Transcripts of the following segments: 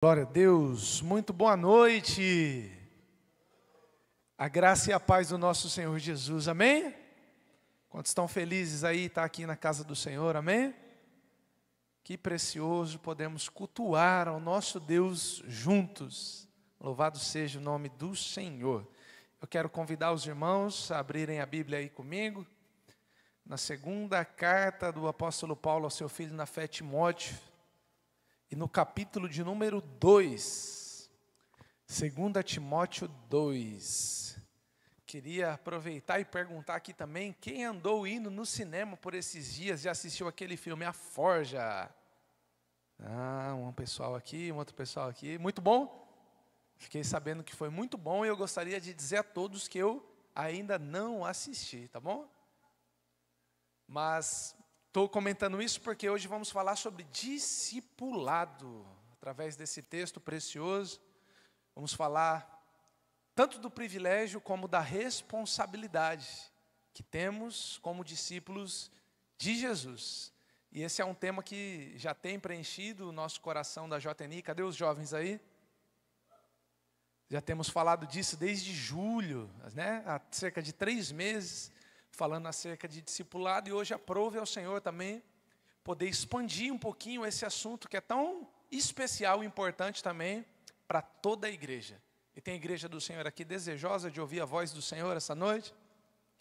Glória a Deus, muito boa noite. A graça e a paz do nosso Senhor Jesus, amém? Quantos estão felizes aí, estar aqui na casa do Senhor, amém? Que precioso podemos cultuar ao nosso Deus juntos. Louvado seja o nome do Senhor. Eu quero convidar os irmãos a abrirem a Bíblia aí comigo, na segunda carta do apóstolo Paulo ao seu filho na fé, Timóteo, e no capítulo de número 2, 2 Timóteo 2. Queria aproveitar e perguntar aqui também, quem andou indo no cinema por esses dias, já assistiu aquele filme A Forja? Um pessoal aqui, um outro pessoal aqui, muito bom? Fiquei sabendo que foi muito bom e eu gostaria de dizer a todos que eu ainda não assisti, tá bom? Mas estou comentando isso porque hoje vamos falar sobre discipulado. Através desse texto precioso, vamos falar tanto do privilégio como da responsabilidade que temos como discípulos de Jesus. E esse é um tema que já tem preenchido o nosso coração da JNI. Cadê os jovens aí? Já temos falado disso desde julho, né? Há cerca de 3 meses, falando acerca de discipulado, e hoje aprove ao Senhor também poder expandir um pouquinho esse assunto que é tão especial e importante também para toda a igreja. E tem a igreja do Senhor aqui desejosa de ouvir a voz do Senhor essa noite?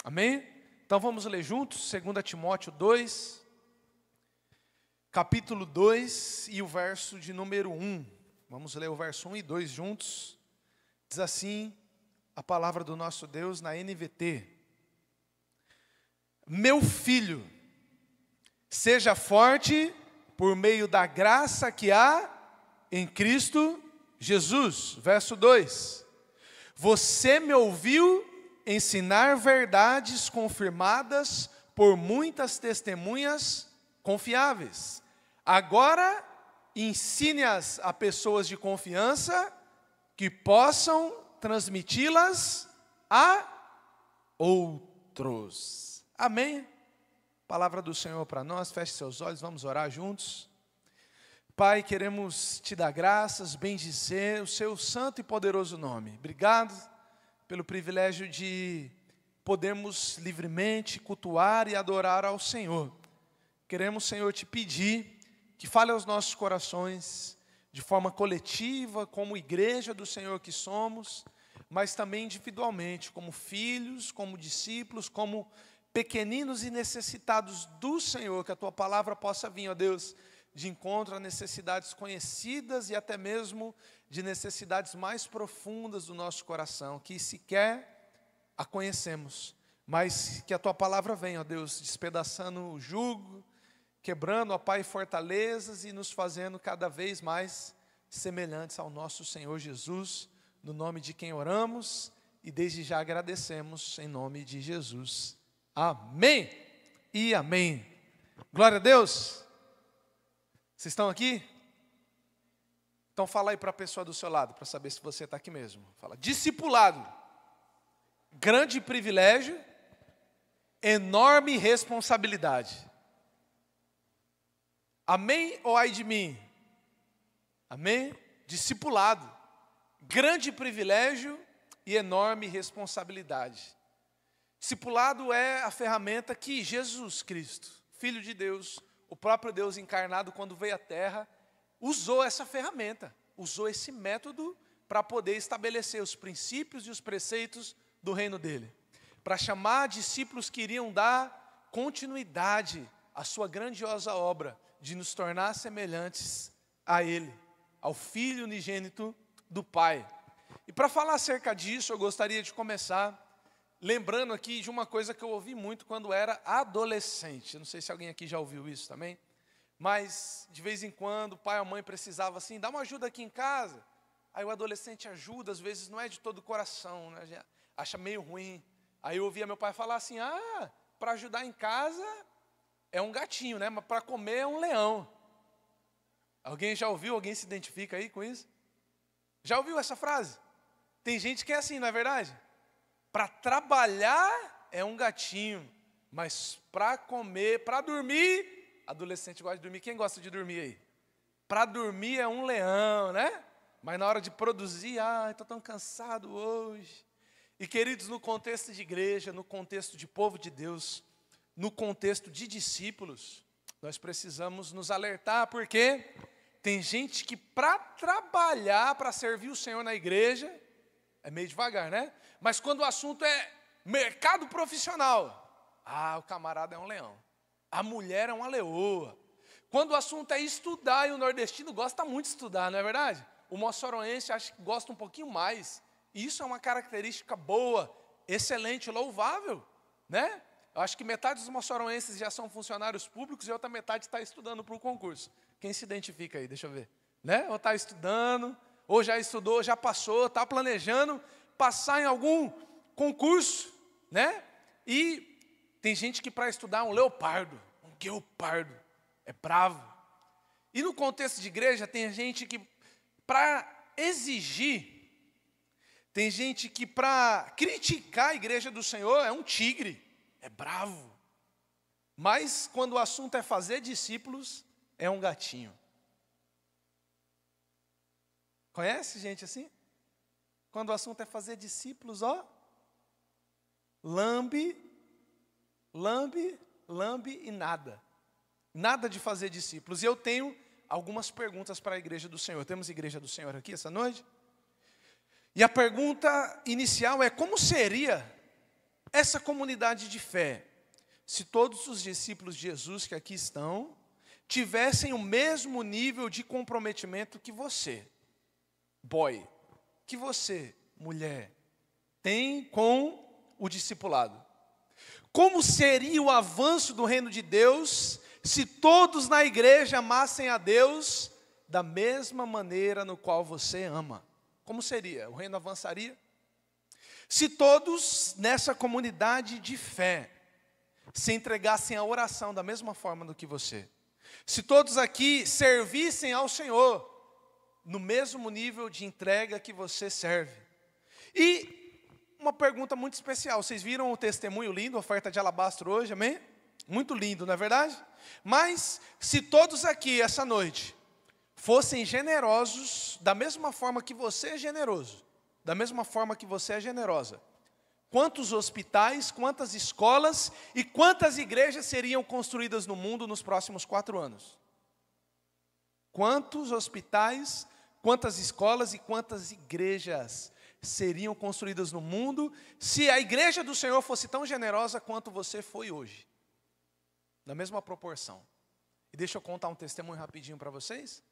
Amém? Então vamos ler juntos, 2 Timóteo 2, capítulo 2 e o verso de número 1. Vamos ler o verso 1 e 2 juntos. Diz assim a palavra do nosso Deus na NVT. Meu filho, seja forte por meio da graça que há em Cristo Jesus. Verso 2. Você me ouviu ensinar verdades confirmadas por muitas testemunhas confiáveis. Agora, ensine-as a pessoas de confiança que possam transmiti-las a outros. Amém? Palavra do Senhor para nós, feche seus olhos, vamos orar juntos. Pai, queremos te dar graças, bendizer o seu santo e poderoso nome. Obrigado pelo privilégio de podermos livremente cultuar e adorar ao Senhor. Queremos, Senhor, te pedir que fale aos nossos corações, de forma coletiva, como igreja do Senhor que somos, mas também individualmente, como filhos, como discípulos, como pequeninos e necessitados do Senhor, que a Tua palavra possa vir, ó Deus, de encontro a necessidades conhecidas e até mesmo de necessidades mais profundas do nosso coração, que sequer a conhecemos, mas que a Tua palavra venha, ó Deus, despedaçando o jugo, quebrando, ó Pai, fortalezas e nos fazendo cada vez mais semelhantes ao nosso Senhor Jesus, no nome de quem oramos e desde já agradecemos, em nome de Jesus. Amém e amém. Glória a Deus. Vocês estão aqui? Então fala aí para a pessoa do seu lado, para saber se você está aqui mesmo. Fala, discipulado, grande privilégio, enorme responsabilidade. Amém ou ai de mim? Amém? Discipulado, grande privilégio e enorme responsabilidade. Discipulado é a ferramenta que Jesus Cristo, Filho de Deus, o próprio Deus encarnado, quando veio à Terra, usou essa ferramenta, usou esse método para poder estabelecer os princípios e os preceitos do reino dele, para chamar discípulos que iriam dar continuidade à sua grandiosa obra, de nos tornar semelhantes a Ele, ao Filho unigênito do Pai. E para falar acerca disso, eu gostaria de começar lembrando aqui de uma coisa que eu ouvi muito quando era adolescente. Eu não sei se alguém aqui já ouviu isso também, mas de vez em quando o pai ou a mãe precisava assim, dá uma ajuda aqui em casa. Aí o adolescente ajuda, às vezes não é de todo o coração, né? Acha meio ruim. Aí eu ouvia meu pai falar assim, para ajudar em casa é um gatinho, né? Mas para comer é um leão. Alguém já ouviu? Alguém se identifica aí com isso? Já ouviu essa frase? Tem gente que é assim, não é verdade? Para trabalhar é um gatinho, mas para comer, para dormir, adolescente gosta de dormir. Quem gosta de dormir aí? Para dormir é um leão, né? Mas na hora de produzir, estou tão cansado hoje. E queridos, no contexto de igreja, no contexto de povo de Deus, no contexto de discípulos, nós precisamos nos alertar, porque tem gente que para trabalhar, para servir o Senhor na igreja, é meio devagar, né? Mas quando o assunto é mercado profissional, o camarada é um leão, a mulher é uma leoa. Quando o assunto é estudar, e o nordestino gosta muito de estudar, não é verdade? O moçoroense acho que gosta um pouquinho mais. Isso é uma característica boa, excelente, louvável, né? Eu acho que metade dos moçoroenses já são funcionários públicos e a outra metade está estudando para o concurso. Quem se identifica aí? Deixa eu ver. Né? Ou está estudando, ou já estudou, já passou, está planejando passar em algum concurso, né? E tem gente que para estudar um leopardo, um guepardo, é bravo. E no contexto de igreja tem gente que para exigir, tem gente que para criticar a igreja do Senhor é um tigre, é bravo. Mas quando o assunto é fazer discípulos, é um gatinho. Conhece gente assim? Quando o assunto é fazer discípulos, lambe e nada. Nada de fazer discípulos. E eu tenho algumas perguntas para a igreja do Senhor. Temos igreja do Senhor aqui essa noite? E a pergunta inicial é: como seria essa comunidade de fé se todos os discípulos de Jesus que aqui estão tivessem o mesmo nível de comprometimento que você, boy, que você, mulher, tem com o discipulado? Como seria o avanço do reino de Deus se todos na igreja amassem a Deus da mesma maneira no qual você ama? Como seria? O reino avançaria? Se todos nessa comunidade de fé se entregassem à oração da mesma forma do que você, se todos aqui servissem ao Senhor no mesmo nível de entrega que você serve. E uma pergunta muito especial: vocês viram o testemunho lindo, a oferta de alabastro hoje, amém? Muito lindo, não é verdade? Mas se todos aqui essa noite fossem generosos da mesma forma que você é generoso, da mesma forma que você é generosa, quantos hospitais, quantas escolas e quantas igrejas seriam construídas no mundo nos próximos 4 anos? Quantos hospitais, quantas escolas e quantas igrejas seriam construídas no mundo se a igreja do Senhor fosse tão generosa quanto você foi hoje? Na mesma proporção. E deixa eu contar um testemunho rapidinho para vocês.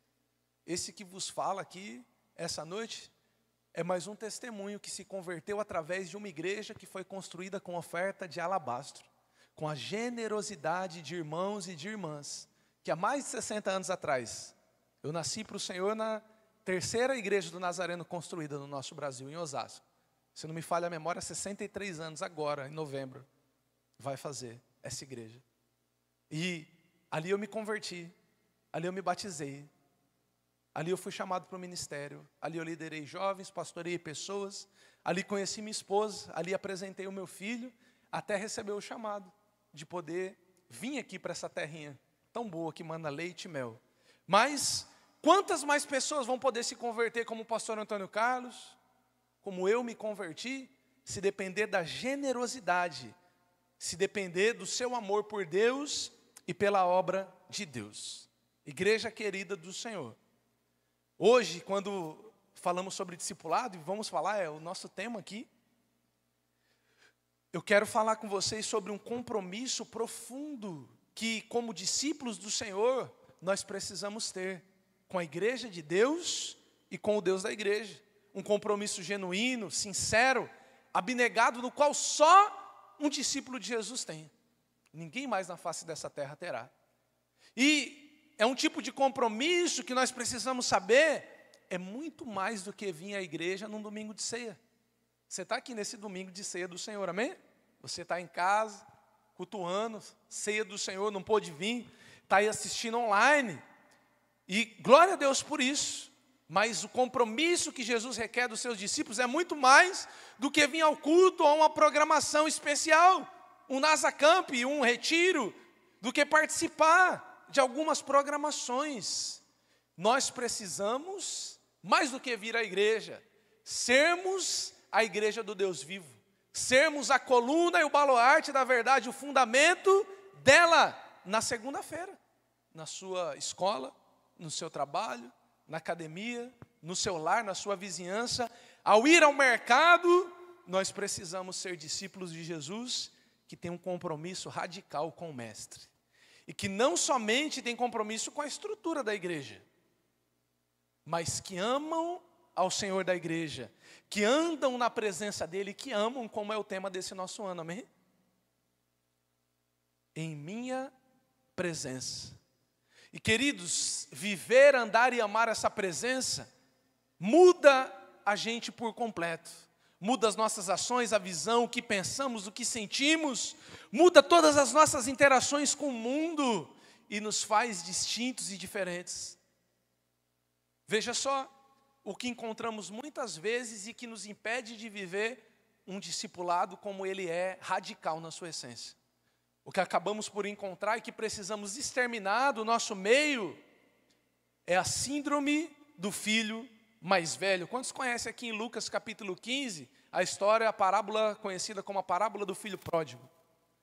Esse que vos fala aqui, essa noite, é mais um testemunho que se converteu através de uma igreja que foi construída com oferta de alabastro, com a generosidade de irmãos e de irmãs, que há mais de 60 anos atrás, eu nasci para o Senhor na 3ª igreja do Nazareno construída no nosso Brasil, em Osasco. Se não me falha a memória, 63 anos agora, em novembro, vai fazer essa igreja. E ali eu me converti, ali eu me batizei, ali eu fui chamado para o ministério, ali eu liderei jovens, pastoreei pessoas, ali conheci minha esposa, ali apresentei o meu filho, até receber o chamado de poder vir aqui para essa terrinha tão boa que manda leite e mel. Mas quantas mais pessoas vão poder se converter como o pastor Antônio Carlos, como eu me converti, se depender da generosidade, se depender do seu amor por Deus e pela obra de Deus. Igreja querida do Senhor. Hoje, quando falamos sobre discipulado, e vamos falar, é o nosso tema aqui, eu quero falar com vocês sobre um compromisso profundo que, como discípulos do Senhor, nós precisamos ter com a igreja de Deus e com o Deus da igreja. Um compromisso genuíno, sincero, abnegado, no qual só um discípulo de Jesus tem. Ninguém mais na face dessa terra terá. E é um tipo de compromisso que nós precisamos saber, é muito mais do que vir à igreja num domingo de ceia. Você está aqui nesse domingo de ceia do Senhor, amém? Você está em casa, cultuando, ceia do Senhor, não pôde vir, está aí assistindo online. E glória a Deus por isso. Mas o compromisso que Jesus requer dos seus discípulos é muito mais do que vir ao culto ou uma programação especial, um Nasacamp, um retiro, do que participar de algumas programações. Nós precisamos mais do que vir à igreja, sermos a igreja do Deus vivo, sermos a coluna e o baluarte da verdade, o fundamento dela na segunda-feira, na sua escola, no seu trabalho, na academia, no seu lar, na sua vizinhança. Ao ir ao mercado, nós precisamos ser discípulos de Jesus, que tem um compromisso radical com o Mestre. E que não somente tem compromisso com a estrutura da igreja, mas que amam ao Senhor da igreja, que andam na presença dEle, que amam, como é o tema desse nosso ano, amém? Em minha presença. E queridos, viver, andar e amar essa presença, muda a gente por completo. Muda as nossas ações, a visão, o que pensamos, o que sentimos, muda todas as nossas interações com o mundo e nos faz distintos e diferentes. Veja só, o que encontramos muitas vezes e que nos impede de viver um discipulado como ele é radical na sua essência. O que acabamos por encontrar e que precisamos exterminar do nosso meio é a síndrome do filho mais velho. Quantos conhecem aqui em Lucas capítulo 15, a história, a parábola conhecida como a parábola do filho pródigo?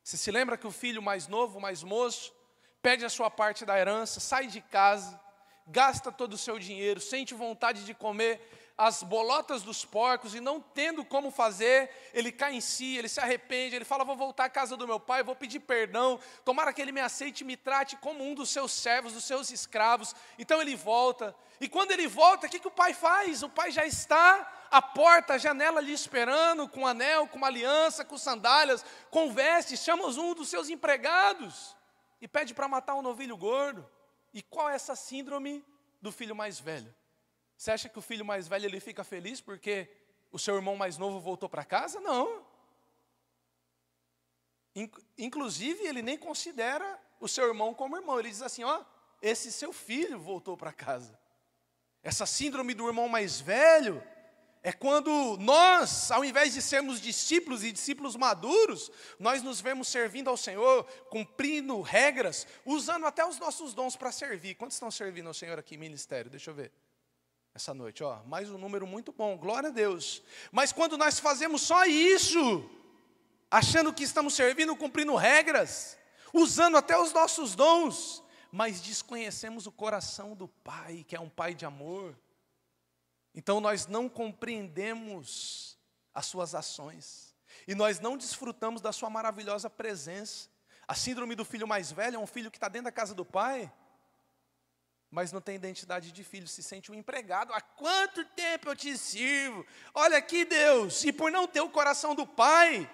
Você se lembra que o filho mais novo, mais moço, perde a sua parte da herança, sai de casa, gasta todo o seu dinheiro, sente vontade de comer as bolotas dos porcos e não tendo como fazer, ele cai em si, ele se arrepende, ele fala, vou voltar à casa do meu pai, vou pedir perdão, tomara que ele me aceite e me trate como um dos seus servos, dos seus escravos. Então ele volta, e quando ele volta, o que o pai faz? O pai já está à porta, à janela ali esperando, com anel, com uma aliança, com sandálias, com vestes, chama um dos seus empregados e pede para matar um novilho gordo. E qual é essa síndrome do filho mais velho? Você acha que o filho mais velho ele fica feliz porque o seu irmão mais novo voltou para casa? Não. Inclusive, ele nem considera o seu irmão como irmão. Ele diz assim, ó, esse seu filho voltou para casa. Essa síndrome do irmão mais velho é quando nós, ao invés de sermos discípulos e discípulos maduros, nós nos vemos servindo ao Senhor, cumprindo regras, usando até os nossos dons para servir. Quantos estão servindo ao Senhor aqui em ministério? Deixa eu ver. Essa noite, ó, mais um número muito bom, glória a Deus. Mas quando nós fazemos só isso, achando que estamos servindo, cumprindo regras, usando até os nossos dons, mas desconhecemos o coração do Pai, que é um Pai de amor, então nós não compreendemos as suas ações, e nós não desfrutamos da sua maravilhosa presença. A síndrome do filho mais velho é um filho que está dentro da casa do pai, mas não tem identidade de filho, se sente um empregado. Há quanto tempo eu te sirvo? Olha aqui, Deus. E por não ter o coração do pai,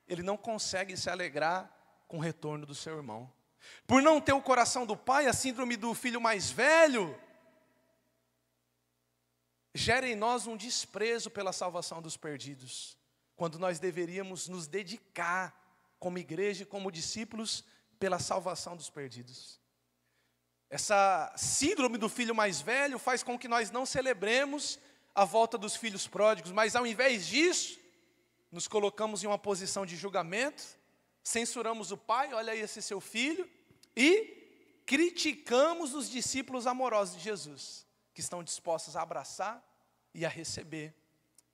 ele não consegue se alegrar com o retorno do seu irmão. Por não ter o coração do pai, a síndrome do filho mais velho gera em nós um desprezo pela salvação dos perdidos, quando nós deveríamos nos dedicar como igreja e como discípulos pela salvação dos perdidos. Essa síndrome do filho mais velho faz com que nós não celebremos a volta dos filhos pródigos, mas ao invés disso, nos colocamos em uma posição de julgamento, censuramos o pai, olha aí esse seu filho, e criticamos os discípulos amorosos de Jesus, que estão dispostos a abraçar e a receber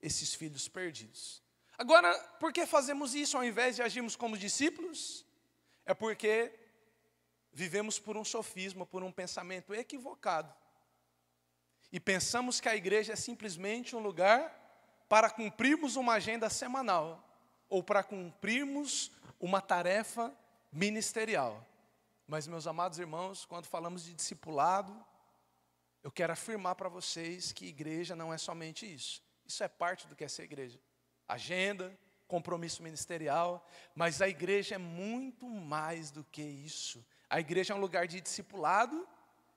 esses filhos perdidos. Agora, por que fazemos isso ao invés de agirmos como discípulos? É porque vivemos por um sofisma, por um pensamento equivocado. E pensamos que a igreja é simplesmente um lugar para cumprirmos uma agenda semanal, ou para cumprirmos uma tarefa ministerial. Mas, meus amados irmãos, quando falamos de discipulado, eu quero afirmar para vocês que igreja não é somente isso. Isso é parte do que é ser igreja. Agenda, compromisso ministerial, mas a igreja é muito mais do que isso. A igreja é um lugar de discipulado,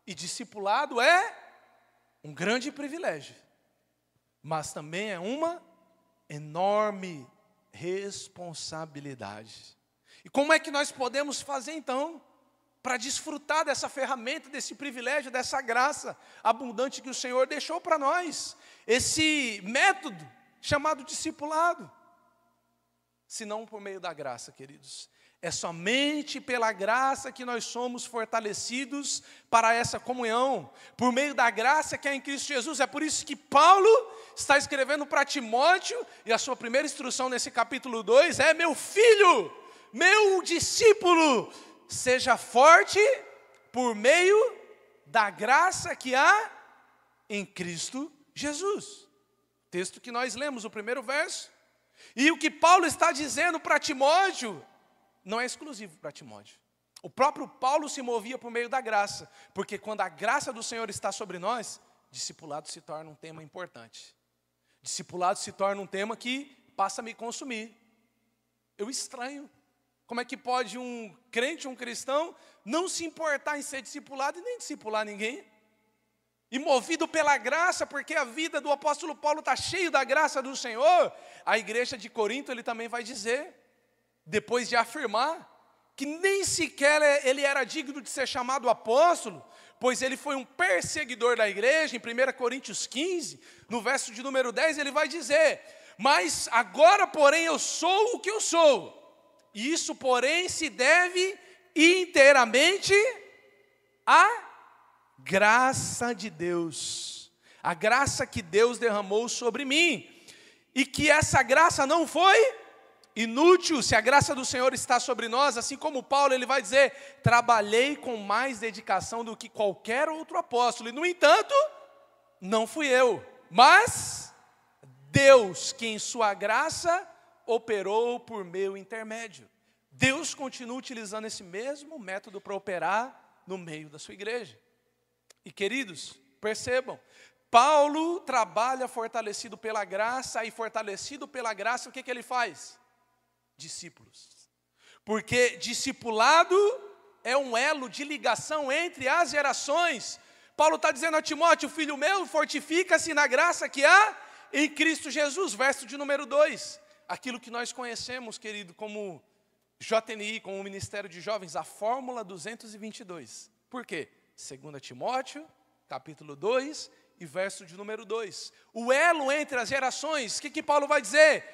e discipulado é um grande privilégio, mas também é uma enorme responsabilidade. E como é que nós podemos fazer então para desfrutar dessa ferramenta, desse privilégio, dessa graça abundante que o Senhor deixou para nós? Esse método chamado discipulado, se não por meio da graça, queridos. É somente pela graça que nós somos fortalecidos para essa comunhão, por meio da graça que é em Cristo Jesus. É por isso que Paulo está escrevendo para Timóteo, e a sua primeira instrução nesse capítulo 2 é: meu filho, meu discípulo, seja forte por meio da graça que há em Cristo Jesus. Texto que nós lemos, o primeiro verso. E o que Paulo está dizendo para Timóteo não é exclusivo para Timóteo. O próprio Paulo se movia por meio da graça, porque quando a graça do Senhor está sobre nós, discipulado se torna um tema importante. Discipulado se torna um tema que passa a me consumir. Eu estranho. Como é que pode um crente, um cristão, não se importar em ser discipulado e nem discipular ninguém? E movido pela graça, porque a vida do apóstolo Paulo está cheio da graça do Senhor, a igreja de Corinto, ele também vai dizer, depois de afirmar que nem sequer ele era digno de ser chamado apóstolo, pois ele foi um perseguidor da igreja. Em 1 Coríntios 15, no verso de número 10, ele vai dizer: mas agora, porém, eu sou o que eu sou, e isso, porém, se deve inteiramente à graça de Deus, a graça que Deus derramou sobre mim, e que essa graça não foi inútil. Se a graça do Senhor está sobre nós, assim como Paulo, ele vai dizer: trabalhei com mais dedicação do que qualquer outro apóstolo, e no entanto, não fui eu, mas Deus, que em sua graça operou por meu intermédio. Deus continua utilizando esse mesmo método para operar no meio da sua igreja. E queridos, percebam, Paulo trabalha fortalecido pela graça, e fortalecido pela graça, o que ele faz? Discípulos. Porque discipulado é um elo de ligação entre as gerações. Paulo está dizendo a Timóteo: filho meu, fortifica-se na graça que há em Cristo Jesus. Verso de número 2. Aquilo que nós conhecemos, querido, como JNI, como o Ministério de Jovens, a Fórmula 222. Por quê? 2 Timóteo, capítulo 2 e verso de número 2. O elo entre as gerações. O que Paulo vai dizer?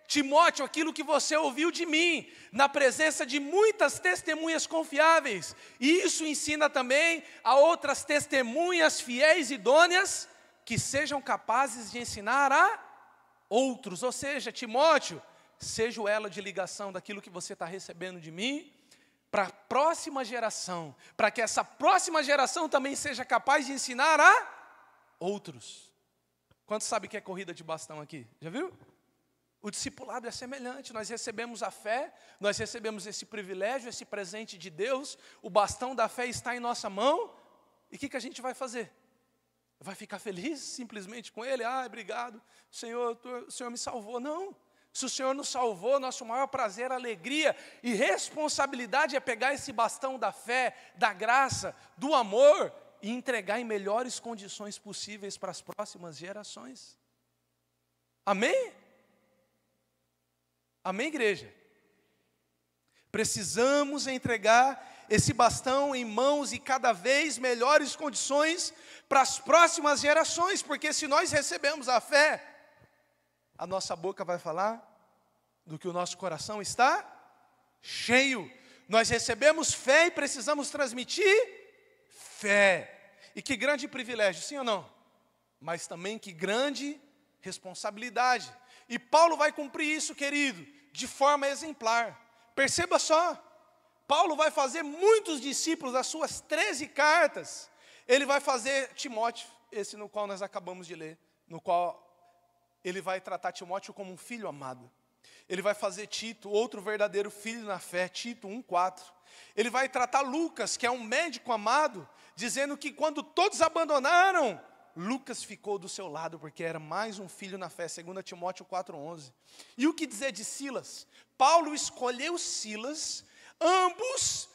Timóteo, aquilo que você ouviu de mim, na presença de muitas testemunhas confiáveis, e isso ensina também a outras testemunhas fiéis e idôneas, que sejam capazes de ensinar a outros. Ou seja, Timóteo, seja o elo de ligação daquilo que você está recebendo de mim, para a próxima geração, para que essa próxima geração também seja capaz de ensinar a outros. Quantos sabem que é corrida de bastão aqui? Já viu? O discipulado é semelhante. Nós recebemos a fé, nós recebemos esse privilégio, esse presente de Deus, o bastão da fé está em nossa mão, e o que a gente vai fazer? Vai ficar feliz simplesmente com ele? Ah, obrigado, Senhor, o Senhor me salvou. Não. Se o Senhor nos salvou, nosso maior prazer, alegria e responsabilidade é pegar esse bastão da fé, da graça, do amor e entregar em melhores condições possíveis para as próximas gerações. Amém? Amém, igreja? Precisamos entregar esse bastão em mãos e cada vez melhores condições para as próximas gerações, porque se nós recebemos a fé, a nossa boca vai falar do que o nosso coração está cheio. Nós recebemos fé e precisamos transmitir fé. E que grande privilégio, sim ou não? Mas também que grande responsabilidade. E Paulo vai cumprir isso, querido, de forma exemplar. Perceba só, Paulo vai fazer muitos discípulos, as suas 13 cartas. Ele vai fazer Timóteo, esse no qual nós acabamos de ler, no qual ele vai tratar Timóteo como um filho amado. Ele vai fazer Tito, outro verdadeiro filho na fé, Tito 1,4. Ele vai tratar Lucas, que é um médico amado, dizendo que quando todos abandonaram, Lucas ficou do seu lado, porque era mais um filho na fé, 2 Timóteo 4,11. E o que dizer de Silas? Paulo escolheu Silas, ambos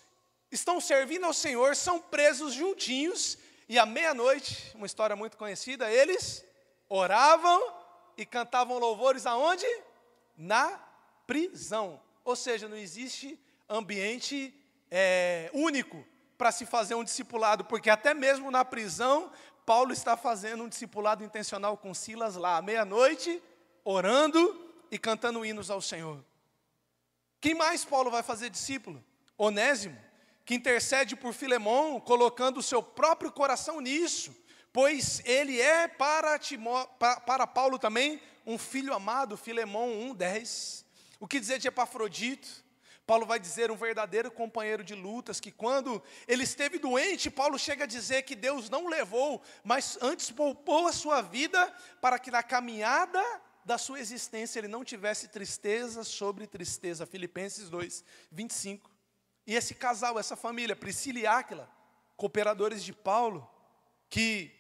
estão servindo ao Senhor, são presos juntinhos, e à meia-noite, uma história muito conhecida, eles oravam e cantavam louvores aonde? Na prisão. Ou seja, não existe ambiente único para se fazer um discipulado, porque até mesmo na prisão, Paulo está fazendo um discipulado intencional com Silas lá, à meia-noite, orando e cantando hinos ao Senhor. Quem mais Paulo vai fazer discípulo? Onésimo, que intercede por Filemão, colocando o seu próprio coração nisso, pois ele é para Paulo também um filho amado, Filemão 1:10. O que dizer de Epafrodito? Paulo vai dizer um verdadeiro companheiro de lutas, que quando ele esteve doente, Paulo chega a dizer que Deus não levou, mas antes poupou a sua vida, para que na caminhada da sua existência ele não tivesse tristeza sobre tristeza. Filipenses 2:25. E esse casal, essa família, Priscila e Áquila, cooperadores de Paulo, que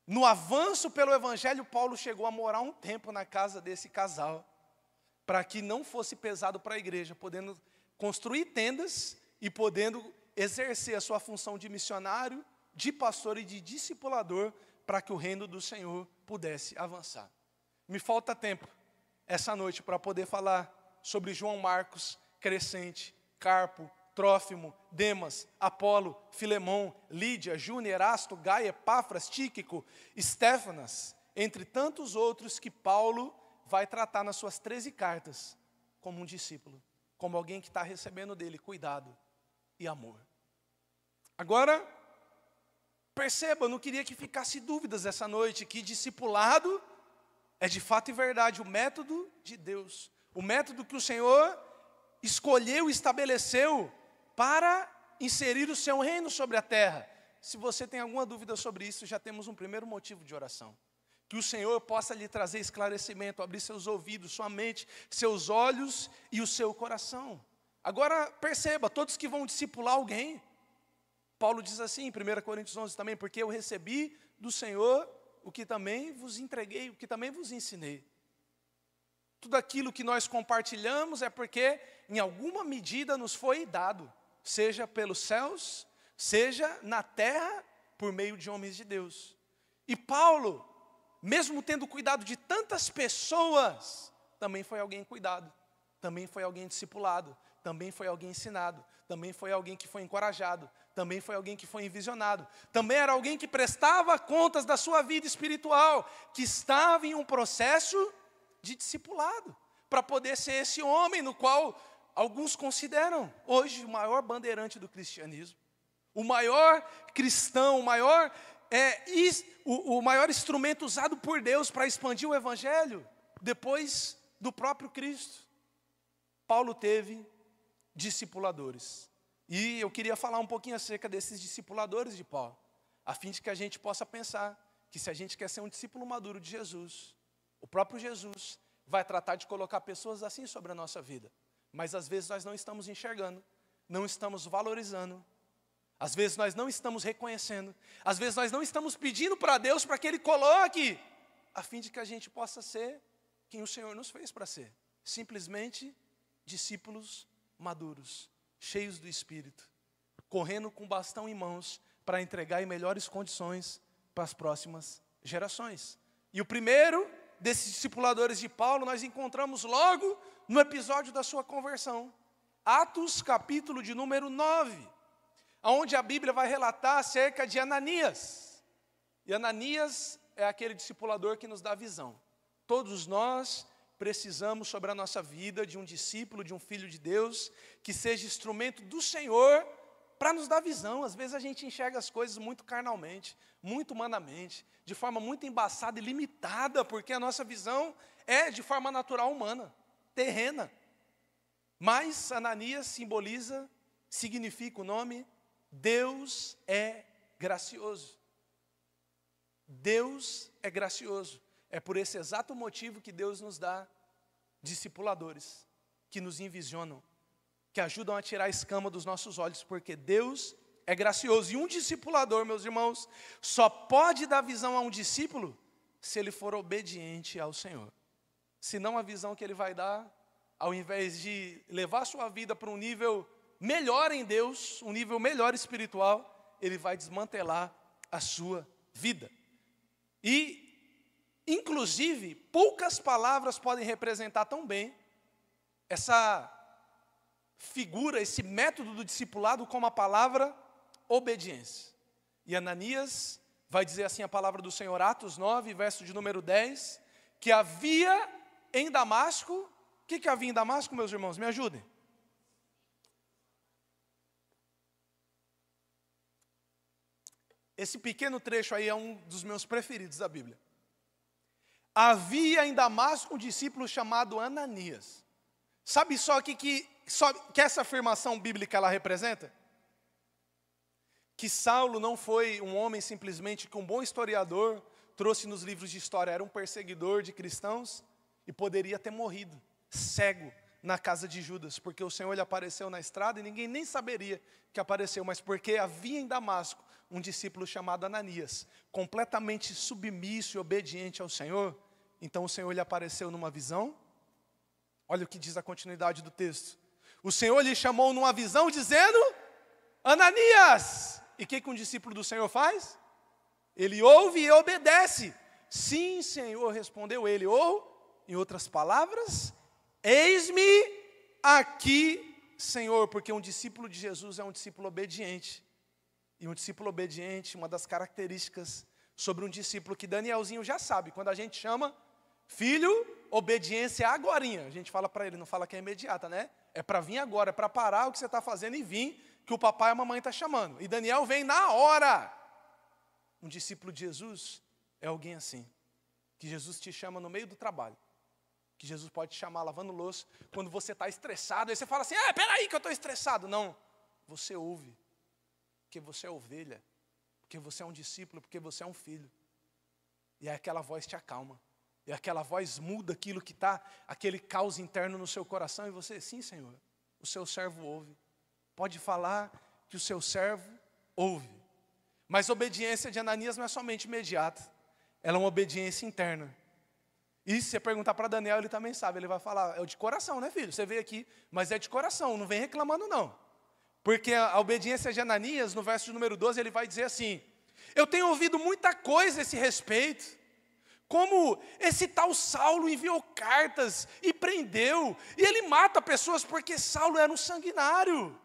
no avanço pelo evangelho, Paulo chegou a morar um tempo na casa desse casal, para que não fosse pesado para a igreja, podendo construir tendas e podendo exercer a sua função de missionário, de pastor e de discipulador, para que o reino do Senhor pudesse avançar. Me falta tempo essa noite para poder falar sobre João Marcos, Crescente, Carpo, Trófimo, Demas, Apolo, Filemão, Lídia, Júnior, Erasto, Gaia, Epáfras, Tíquico, Estéfanas, entre tantos outros que Paulo vai tratar nas suas 13 cartas como um discípulo, como alguém que está recebendo dele cuidado e amor. Agora, perceba, eu não queria que ficasse dúvidas essa noite, que discipulado é de fato e verdade o método de Deus, o método que o Senhor escolheu e estabeleceu para inserir o seu reino sobre a terra. Se você tem alguma dúvida sobre isso, já temos um primeiro motivo de oração. Que o Senhor possa lhe trazer esclarecimento, abrir seus ouvidos, sua mente, seus olhos e o seu coração. Agora perceba, todos que vão discipular alguém, Paulo diz assim em 1 Coríntios 11 também, porque eu recebi do Senhor o que também vos entreguei, o que também vos ensinei. Tudo aquilo que nós compartilhamos é porque em alguma medida nos foi dado, seja pelos céus, seja na terra, por meio de homens de Deus. E Paulo, mesmo tendo cuidado de tantas pessoas, também foi alguém cuidado, também foi alguém discipulado, também foi alguém ensinado, também foi alguém que foi encorajado, também foi alguém que foi envisionado, também era alguém que prestava contas da sua vida espiritual, que estava em um processo de discipulado, para poder ser esse homem no qual alguns consideram hoje o maior bandeirante do cristianismo, o maior cristão, o maior instrumento usado por Deus para expandir o evangelho, depois do próprio Cristo. Paulo teve discipuladores, e eu queria falar um pouquinho acerca desses discipuladores de Paulo, a fim de que a gente possa pensar que se a gente quer ser um discípulo maduro de Jesus, o próprio Jesus vai tratar de colocar pessoas assim sobre a nossa vida, mas às vezes nós não estamos enxergando, não estamos valorizando, às vezes nós não estamos reconhecendo, às vezes nós não estamos pedindo para Deus para que Ele coloque, a fim de que a gente possa ser quem o Senhor nos fez para ser, simplesmente discípulos maduros, cheios do Espírito, correndo com bastão em mãos para entregar em melhores condições para as próximas gerações. E o primeiro desses discipuladores de Paulo nós encontramos logo no episódio da sua conversão, Atos capítulo de número 9, onde a Bíblia vai relatar acerca de Ananias. E Ananias é aquele discipulador que nos dá visão. Todos nós precisamos sobre a nossa vida de um discípulo, de um filho de Deus, que seja instrumento do Senhor para nos dar visão. Às vezes a gente enxerga as coisas muito carnalmente, muito humanamente, de forma muito embaçada e limitada, porque a nossa visão é de forma natural humana, terrena. Mas Ananias significa o nome Deus é gracioso. Deus é gracioso. É por esse exato motivo que Deus nos dá discipuladores, que nos envisionam, que ajudam a tirar a escama dos nossos olhos, porque Deus é gracioso. E um discipulador, meus irmãos, só pode dar visão a um discípulo se ele for obediente ao Senhor. Senão a visão que ele vai dar, ao invés de levar a sua vida para um nível melhor em Deus, um nível melhor espiritual, ele vai desmantelar a sua vida. E, inclusive, poucas palavras podem representar tão bem essa figura, esse método do discipulado como a palavra obediência. E Ananias vai dizer assim a palavra do Senhor, Atos 9, verso de número 10, que havia em Damasco O que havia em Damasco, meus irmãos? Me ajudem. Esse pequeno trecho aí é um dos meus preferidos da Bíblia. Havia em Damasco um discípulo chamado Ananias. Sabe só que essa afirmação bíblica ela representa? Que Saulo não foi um homem simplesmente que um bom historiador trouxe nos livros de história. Era um perseguidor de cristãos e poderia ter morrido cego na casa de Judas, porque o Senhor lhe apareceu na estrada e ninguém nem saberia que apareceu, mas porque havia em Damasco um discípulo chamado Ananias, completamente submisso e obediente ao Senhor. Então o Senhor lhe apareceu numa visão. Olha o que diz a continuidade do texto. O Senhor lhe chamou numa visão dizendo: Ananias! E o que um discípulo do Senhor faz? Ele ouve e obedece. Sim, Senhor, respondeu ele. Ou, em outras palavras, eis-me aqui, Senhor, porque um discípulo de Jesus é um discípulo obediente. E um discípulo obediente, uma das características sobre um discípulo que Danielzinho já sabe, quando a gente chama filho, obediência é agorinha. A gente fala para ele, não fala que é imediata, né? É para vir agora, é para parar o que você está fazendo e vir, que o papai e a mamãe estão chamando. E Daniel vem na hora. Um discípulo de Jesus é alguém assim, que Jesus te chama no meio do trabalho. Que Jesus pode te chamar lavando louça, quando você está estressado, aí você fala assim, peraí que eu estou estressado. Não, você ouve, porque você é ovelha, porque você é um discípulo, porque você é um filho. E aí aquela voz te acalma, e aquela voz muda aquilo que está, aquele caos interno no seu coração, e você, sim Senhor, o seu servo ouve. Pode falar que o seu servo ouve. Mas a obediência de Ananias não é somente imediata, ela é uma obediência interna. E se você perguntar para Daniel, ele também sabe, ele vai falar, é de coração, né filho? Você veio aqui, mas é de coração, não vem reclamando não. Porque a obediência de Ananias, no verso de número 12, ele vai dizer assim, eu tenho ouvido muita coisa a esse respeito, como esse tal Saulo enviou cartas e prendeu, e ele mata pessoas porque Saulo era um sanguinário.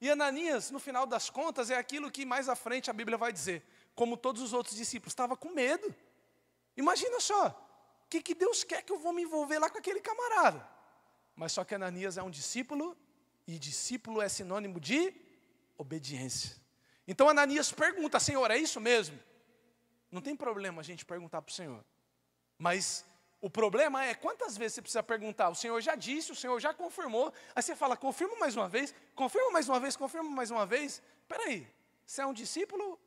E Ananias, no final das contas, é aquilo que mais à frente a Bíblia vai dizer, como todos os outros discípulos, estava com medo. Imagina só, o que Deus quer que eu vou me envolver lá com aquele camarada? Mas só que Ananias é um discípulo, e discípulo é sinônimo de obediência. Então Ananias pergunta, Senhor, é isso mesmo? Não tem problema a gente perguntar para o Senhor. Mas o problema é quantas vezes você precisa perguntar. O Senhor já disse, o Senhor já confirmou. Aí você fala, confirma mais uma vez, confirma mais uma vez, confirma mais uma vez. Espera aí, você é um discípulo?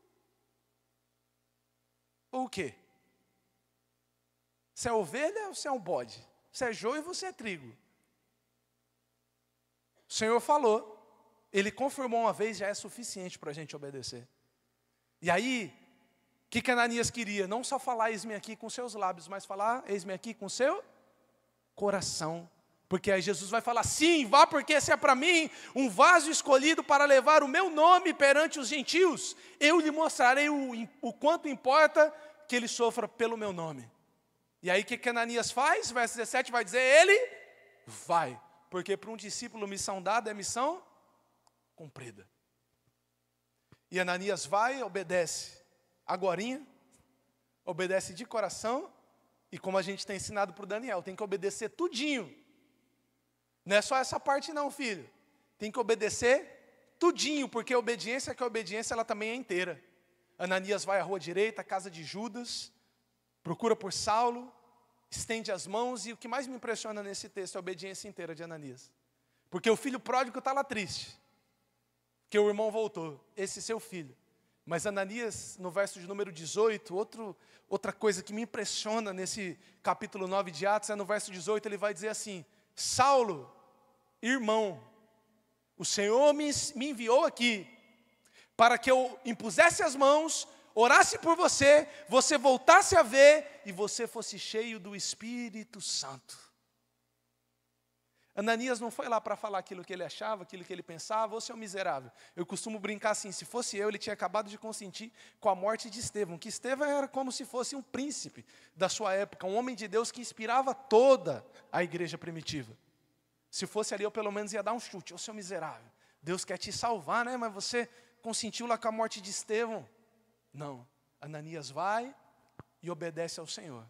Ou o quê? Você é ovelha ou você é um bode? Você é joio ou você é trigo? O Senhor falou, Ele confirmou uma vez, já é suficiente para a gente obedecer. E aí, o que Ananias queria? Não só falar eis-me aqui com seus lábios, mas falar eis-me aqui com seu coração. Porque aí Jesus vai falar, sim, vá porque esse é para mim um vaso escolhido para levar o meu nome perante os gentios. Eu lhe mostrarei o quanto importa que ele sofra pelo meu nome. E aí o que Ananias faz? Verso 17 vai dizer, ele vai. Porque para um discípulo missão dada é missão cumprida. E Ananias vai, obedece. Agorinha, obedece de coração. E como a gente tem ensinado para o Daniel, tem que obedecer tudinho. Não é só essa parte não, filho. Tem que obedecer tudinho, porque a obediência ela também é inteira. Ananias vai à rua direita, à casa de Judas, procura por Saulo, estende as mãos, e o que mais me impressiona nesse texto é a obediência inteira de Ananias. Porque o filho pródigo está lá triste, porque o irmão voltou, esse seu filho. Mas Ananias, no verso de número 18, outra coisa que me impressiona nesse capítulo 9 de Atos, é no verso 18, ele vai dizer assim, Saulo, irmão, o Senhor me enviou aqui, para que eu impusesse as mãos, orasse por você, você voltasse a ver, e você fosse cheio do Espírito Santo. Ananias não foi lá para falar aquilo que ele achava, aquilo que ele pensava, ô seu miserável. Eu costumo brincar assim, se fosse eu, ele tinha acabado de consentir com a morte de Estevão, que Estevão era como se fosse um príncipe da sua época, um homem de Deus que inspirava toda a igreja primitiva. Se fosse ali, eu pelo menos ia dar um chute, ô seu miserável, Deus quer te salvar, né? Mas você consentiu lá com a morte de Estevão. Não, Ananias vai e obedece ao Senhor.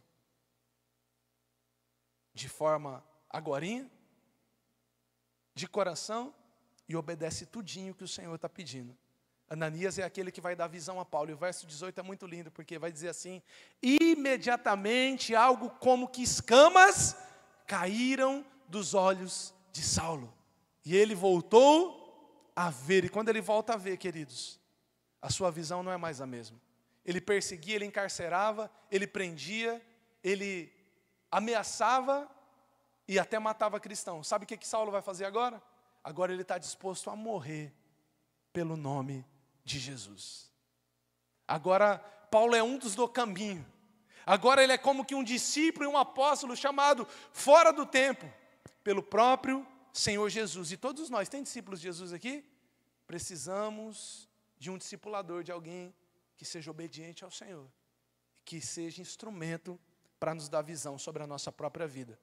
De forma agorinha, de coração, e obedece tudinho que o Senhor está pedindo. Ananias é aquele que vai dar visão a Paulo. E o verso 18 é muito lindo, porque vai dizer assim: imediatamente algo como que escamas caíram dos olhos de Saulo. E ele voltou a ver. E quando ele volta a ver, queridos, a sua visão não é mais a mesma. Ele perseguia, ele encarcerava, ele prendia, ele ameaçava e até matava cristãos. Sabe o que Saulo vai fazer agora? Agora ele está disposto a morrer pelo nome de Jesus. Agora Paulo é um dos do caminho. Agora ele é como que um discípulo e um apóstolo chamado fora do tempo pelo próprio Senhor Jesus. E todos nós, tem discípulos de Jesus aqui? Precisamos de um discipulador, de alguém que seja obediente ao Senhor, que seja instrumento para nos dar visão sobre a nossa própria vida.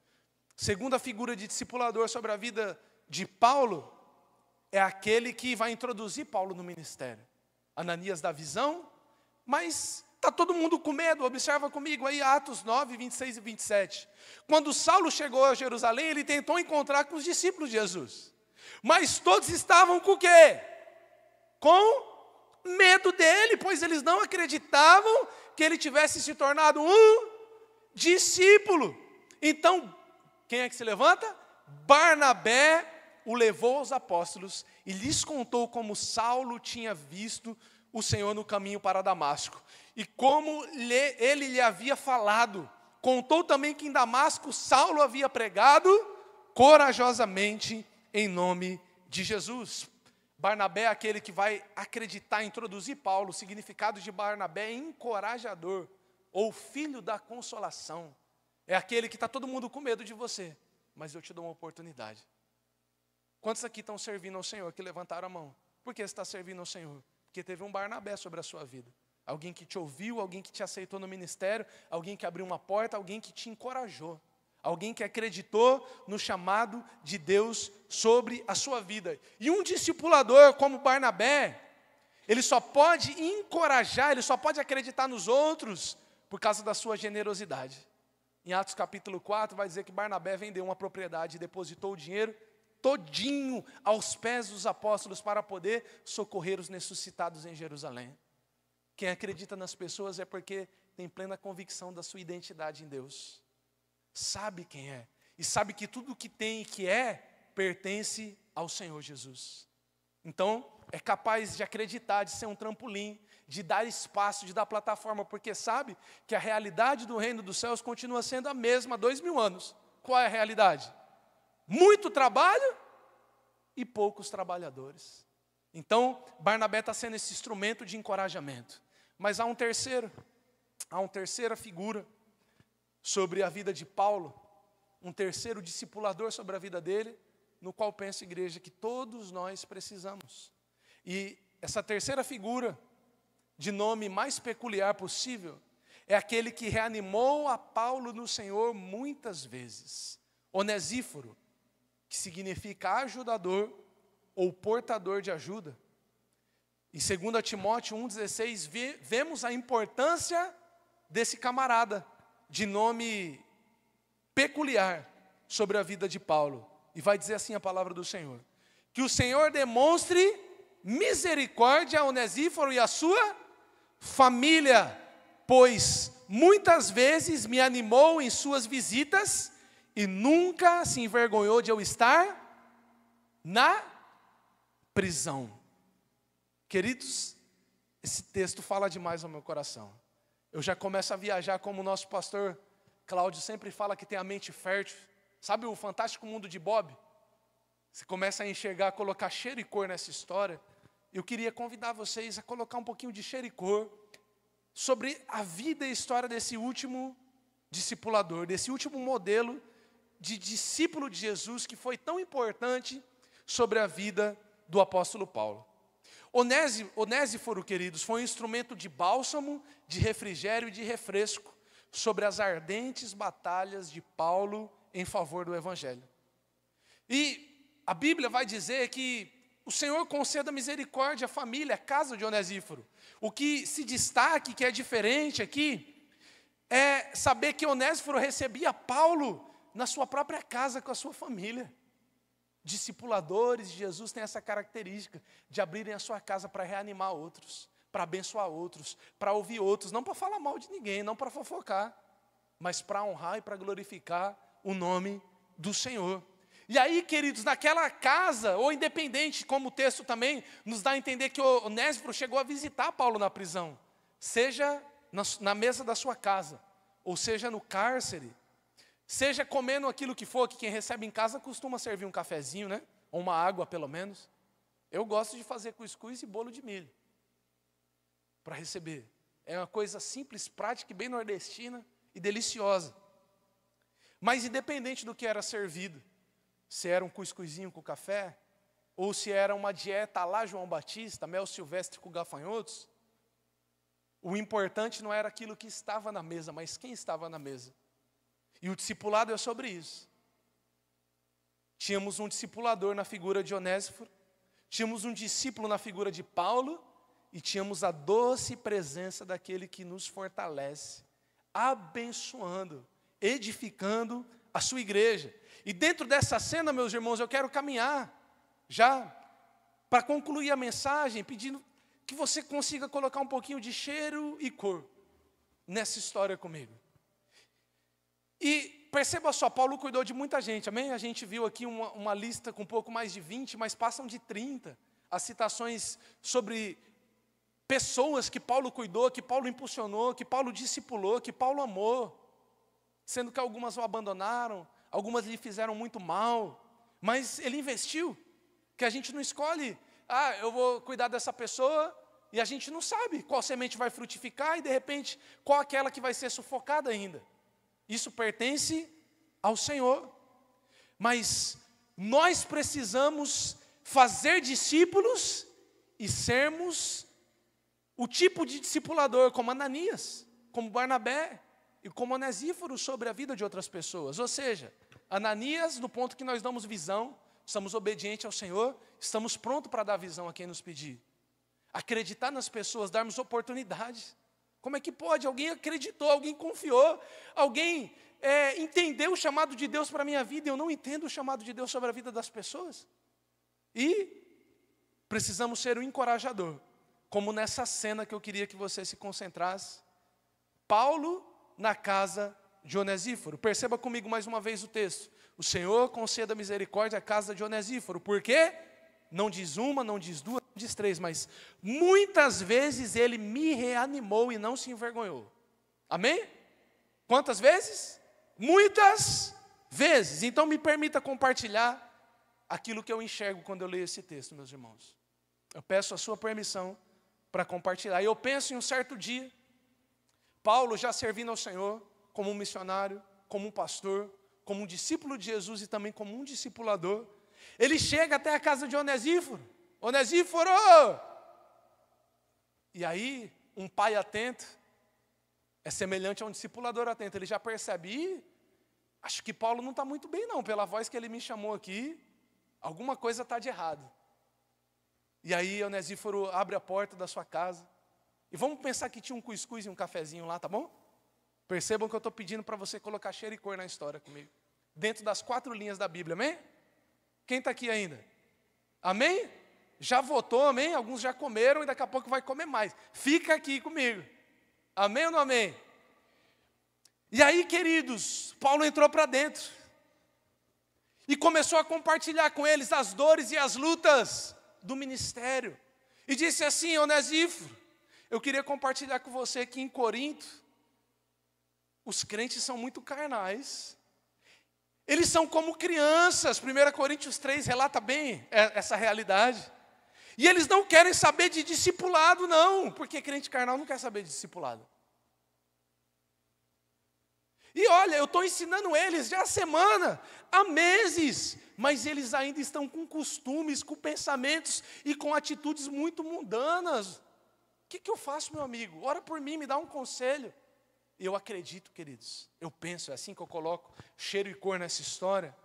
Segunda figura de discipulador sobre a vida de Paulo é aquele que vai introduzir Paulo no ministério. Ananias dá visão, mas está todo mundo com medo. Observa comigo aí Atos 9, 26 e 27. Quando Saulo chegou a Jerusalém, ele tentou encontrar com os discípulos de Jesus. Mas todos estavam com o quê? Com medo dele, pois eles não acreditavam que ele tivesse se tornado um discípulo. Então, quem é que se levanta? Barnabé o levou aos apóstolos e lhes contou como Saulo tinha visto o Senhor no caminho para Damasco. E como ele lhe havia falado. Contou também que em Damasco Saulo havia pregado corajosamente em nome de Jesus. Barnabé é aquele que vai acreditar, introduzir Paulo. O significado de Barnabé é encorajador, ou filho da consolação. É aquele que está todo mundo com medo de você, mas eu te dou uma oportunidade. Quantos aqui estão servindo ao Senhor, que levantaram a mão? Por que você está servindo ao Senhor? Porque teve um Barnabé sobre a sua vida. Alguém que te ouviu, alguém que te aceitou no ministério, alguém que abriu uma porta, alguém que te encorajou. Alguém que acreditou no chamado de Deus sobre a sua vida. E um discipulador como Barnabé, ele só pode encorajar, ele só pode acreditar nos outros por causa da sua generosidade. Em Atos capítulo 4 vai dizer que Barnabé vendeu uma propriedade e depositou o dinheiro todinho aos pés dos apóstolos para poder socorrer os necessitados em Jerusalém. Quem acredita nas pessoas é porque tem plena convicção da sua identidade em Deus. Sabe quem é. E sabe que tudo o que tem e que é, pertence ao Senhor Jesus. Então, é capaz de acreditar, de ser um trampolim, de dar espaço, de dar plataforma, porque sabe que a realidade do reino dos céus continua sendo a mesma há 2000 anos. Qual é a realidade? Muito trabalho e poucos trabalhadores. Então, Barnabé está sendo esse instrumento de encorajamento. Mas há uma terceira figura sobre a vida de Paulo, um terceiro discipulador sobre a vida dele, no qual penso, igreja, que todos nós precisamos. E essa terceira figura, de nome mais peculiar possível, é aquele que reanimou a Paulo no Senhor muitas vezes. Onesíforo, que significa ajudador ou portador de ajuda. Em 2 Timóteo 1,16, vemos a importância desse camarada, de nome peculiar, sobre a vida de Paulo. E vai dizer assim a palavra do Senhor: que o Senhor demonstre misericórdia a Onesíforo e a sua família, pois muitas vezes me animou em suas visitas e nunca se envergonhou de eu estar na prisão. Queridos, esse texto fala demais ao meu coração. Eu já começo a viajar como o nosso pastor Cláudio sempre fala, que tem a mente fértil. Sabe o Fantástico Mundo de Bob? Você começa a enxergar, colocar cheiro e cor nessa história. Eu queria convidar vocês a colocar um pouquinho de cheiro e cor sobre a vida e a história desse último discipulador, desse último modelo de discípulo de Jesus que foi tão importante sobre a vida do apóstolo Paulo. Onesíforo, queridos, foi um instrumento de bálsamo, de refrigério e de refresco sobre as ardentes batalhas de Paulo em favor do Evangelho. E a Bíblia vai dizer que o Senhor conceda misericórdia à família, à casa de Onesíforo. O que se destaca, que é diferente aqui, é saber que Onésiforo recebia Paulo na sua própria casa, com a sua família. Discipuladores de Jesus têm essa característica de abrirem a sua casa para reanimar outros, para abençoar outros, para ouvir outros, não para falar mal de ninguém, não para fofocar, mas para honrar e para glorificar o nome do Senhor. E aí, queridos, naquela casa, ou independente, como o texto também nos dá a entender que Onésiforo chegou a visitar Paulo na prisão, seja na mesa da sua casa, ou seja no cárcere, seja comendo aquilo que for, que quem recebe em casa costuma servir um cafezinho, né? Ou uma água, pelo menos. Eu gosto de fazer cuscuz e bolo de milho para receber. É uma coisa simples, prática e bem nordestina e deliciosa. Mas independente do que era servido, se era um cuscuzinho com café, ou se era uma dieta lá João Batista, mel silvestre com gafanhotos, o importante não era aquilo que estava na mesa, mas quem estava na mesa. E o discipulado é sobre isso. Tínhamos um discipulador na figura de Onésiforo, tínhamos um discípulo na figura de Paulo, e tínhamos a doce presença daquele que nos fortalece, abençoando, edificando a sua igreja. E dentro dessa cena, meus irmãos, eu quero caminhar, já, para concluir a mensagem, pedindo que você consiga colocar um pouquinho de cheiro e cor nessa história comigo. E perceba só, Paulo cuidou de muita gente, amém? A gente viu aqui uma lista com um pouco mais de 20, mas passam de 30 as citações sobre pessoas que Paulo cuidou, que Paulo impulsionou, que Paulo discipulou, que Paulo amou, sendo que algumas o abandonaram, algumas lhe fizeram muito mal, mas ele investiu, que a gente não escolhe, eu vou cuidar dessa pessoa, e a gente não sabe qual semente vai frutificar, e de repente, qual aquela que vai ser sufocada ainda. Isso pertence ao Senhor, mas nós precisamos fazer discípulos e sermos o tipo de discipulador, como Ananias, como Barnabé e como Onesíforo sobre a vida de outras pessoas. Ou seja, Ananias, no ponto que nós damos visão, estamos obedientes ao Senhor, estamos prontos para dar visão a quem nos pedir. Acreditar nas pessoas, darmos oportunidades. Como é que pode? Alguém acreditou, alguém confiou, alguém entendeu o chamado de Deus para a minha vida, e eu não entendo o chamado de Deus sobre a vida das pessoas. E precisamos ser um encorajador, como nessa cena que eu queria que você se concentrasse. Paulo na casa de Onesíforo. Perceba comigo mais uma vez o texto. O Senhor conceda misericórdia à casa de Onesíforo. Por quê? Não diz uma, não diz duas, não diz três, mas muitas vezes ele me reanimou e não se envergonhou. Amém? Quantas vezes? Muitas vezes. Então me permita compartilhar aquilo que eu enxergo quando eu leio esse texto, meus irmãos. Eu peço a sua permissão para compartilhar. E eu penso em um certo dia, Paulo já servindo ao Senhor, como um missionário, como um pastor, como um discípulo de Jesus e também como um discipulador. Ele chega até a casa de Onesíforo. Onesíforo! E aí, um pai atento é semelhante a um discipulador atento. Ele já percebe, acho que Paulo não está muito bem não, pela voz que ele me chamou aqui, alguma coisa está de errado. E aí Onesíforo abre a porta da sua casa. E vamos pensar que tinha um cuscuz e um cafezinho lá, tá bom? Percebam que eu estou pedindo para você colocar cheiro e cor na história comigo. Dentro das 4 linhas da Bíblia, amém? Quem está aqui ainda? Amém? Já votou, amém? Alguns já comeram e daqui a pouco vai comer mais. Fica aqui comigo. Amém ou não amém? E aí, queridos, Paulo entrou para dentro. E começou a compartilhar com eles as dores e as lutas do ministério. E disse assim, Onesíforo, eu queria compartilhar com você que em Corinto, os crentes são muito carnais. Eles são como crianças. 1 Coríntios 3 relata bem essa realidade. E eles não querem saber de discipulado, não. Porque crente carnal não quer saber de discipulado. E olha, eu estou ensinando eles já há semana, há meses. Mas eles ainda estão com costumes, com pensamentos e com atitudes muito mundanas. O que eu faço, meu amigo? Ora por mim, me dá um conselho. Eu acredito, queridos, eu penso, é assim que eu coloco cheiro e cor nessa história,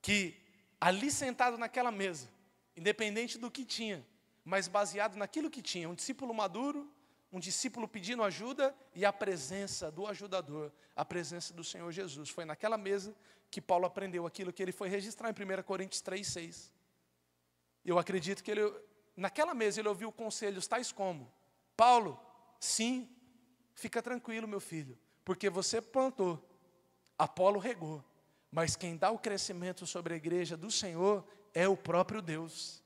que ali sentado naquela mesa, independente do que tinha, mas baseado naquilo que tinha, um discípulo maduro, um discípulo pedindo ajuda e a presença do ajudador, a presença do Senhor Jesus. Foi naquela mesa que Paulo aprendeu aquilo que ele foi registrar em 1 Coríntios 3:6. Eu acredito que naquela mesa ele ouviu conselhos tais como: Paulo, sim, fica tranquilo, meu filho, porque você plantou, Apolo regou, mas quem dá o crescimento sobre a igreja do Senhor é o próprio Deus.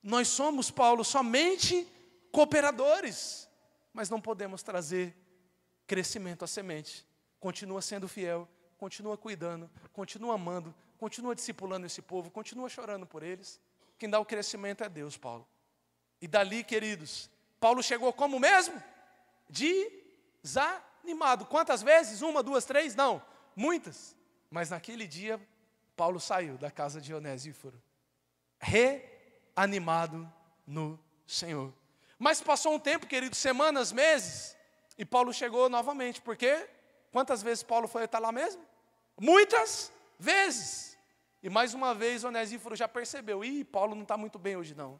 Nós somos, Paulo, somente cooperadores, mas não podemos trazer crescimento à semente. Continua sendo fiel, continua cuidando, continua amando, continua discipulando esse povo, continua chorando por eles. Quem dá o crescimento é Deus, Paulo. E dali, queridos, Paulo chegou como mesmo? Desanimado. Quantas vezes? 1, 2, 3? Não, muitas. Mas naquele dia, Paulo saiu da casa de Onesíforo, reanimado no Senhor. Mas passou um tempo, queridos, semanas, meses, e Paulo chegou novamente. Por quê? Quantas vezes Paulo foi estar lá mesmo? Muitas vezes. E mais uma vez Onesíforo já percebeu: Paulo não está muito bem hoje não.